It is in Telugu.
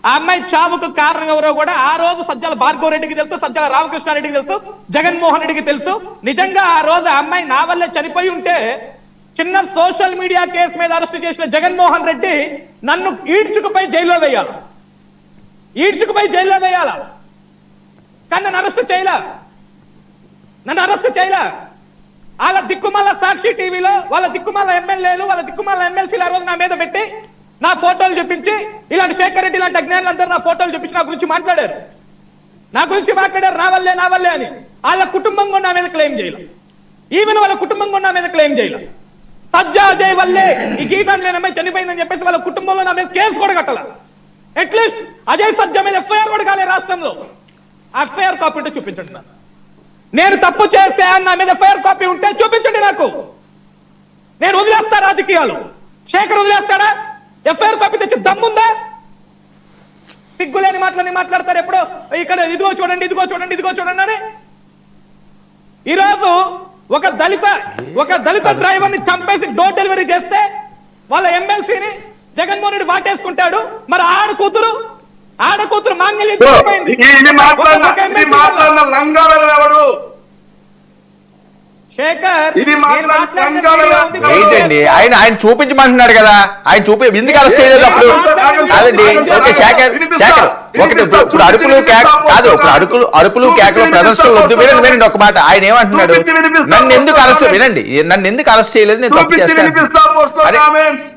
ఆ అమ్మాయి చావుకు కారణం ఎవరో కూడా ఆ రోజు సజ్జల భార్గవ రెడ్డికి తెలుసు, సజ్జల రామకృష్ణారెడ్డికి తెలుసు, జగన్మోహన్ రెడ్డికి తెలుసు. నిజంగా ఆ రోజు ఆ అమ్మాయి నా వల్లే చనిపోయి ఉంటే చిన్న సోషల్ మీడియా కేసు మీద అరెస్ట్ చేసిన జగన్మోహన్ రెడ్డి నన్ను ఈడ్చుకుపోయి జైల్లో వేయాలి, కానీ నన్ను అరెస్ట్ చేయలే. వాళ్ళ దిక్కుమాల సాక్షి టీవీలో వాళ్ళ దిక్కుమాల ఎమ్మెల్యేలు, వాళ్ళ దిక్కుమాల ఎమ్మెల్సీలు ఆ రోజు నా మీద పెట్టి నా ఫోటోలు చూపించి, ఇలాంటి శేఖర్ రెడ్డి ఇలాంటి అజ్ఞానులందరూ నా ఫోటోలు చూపించి నా గురించి మాట్లాడారు, నా వల్లే అని. వాళ్ళ కుటుంబం కూడా నా మీద క్లెయిమ్ చేయాలి, ఈవెన్ వాళ్ళ కుటుంబం కూడా నా మీద క్లెయిమ్ చేయాలి. సజ్జా అజయ్ వల్లే ఈ గీతాంజలి అమ్మాయి చనిపోయిందని చెప్పేసి వాళ్ళ కుటుంబంలో నా మీద కేసు కూడా కట్టాల. అట్లీస్ట్ అజయ్ సజ్జా మీద ఎఫ్ఐఆర్ కూడా కాలే రాష్ట్రంలో. ఎఫ్ఐఆర్ కాపీ ఉంటే చూపించండి. నేను తప్పు చేసే నా మీద ఎఫ్ఐఆర్ కాపీ ఉంటే చూపించండి నాకు. నేను వదిలేస్తా రాజకీయాలు. శేఖర్ వదిలేస్తాడా? ఎఫ్ఐఆర్ కాపీ తెచ్చి దమ్ముందా? సిగ్గులేని మాటలని మాట్లాడతారు ఎప్పుడో. ఇక్కడ ఇదిగో చూడండి అని. ఈరోజు ఒక దళిత డ్రైవర్ ని చంపేసి డోర్ డెలివరీ చేస్తే వాళ్ళ ఎమ్మెల్సీని జగన్మోహన్ రెడ్డి వాటేసుకుంటాడు. మరి ఆడకూతురు మాంగళ్యం చనిపోయింది. శేఖర్ ఏంటండి ఆయన చూపించమంటున్నాడు కదా, ఆయన ఎందుకు అరెస్ట్ చేయలేదు అప్పుడు? కాదండి, ఓకే శేఖర్ ఒకటి ఇప్పుడు అరుపులు కేకలు ప్రదర్శనలు వద్దు. వినండి ఒక మాట. ఆయన ఏమంటున్నాడు, నన్ను ఎందుకు అరెస్ట్ చేయలేదు, నేను తప్పు చేస్తాను.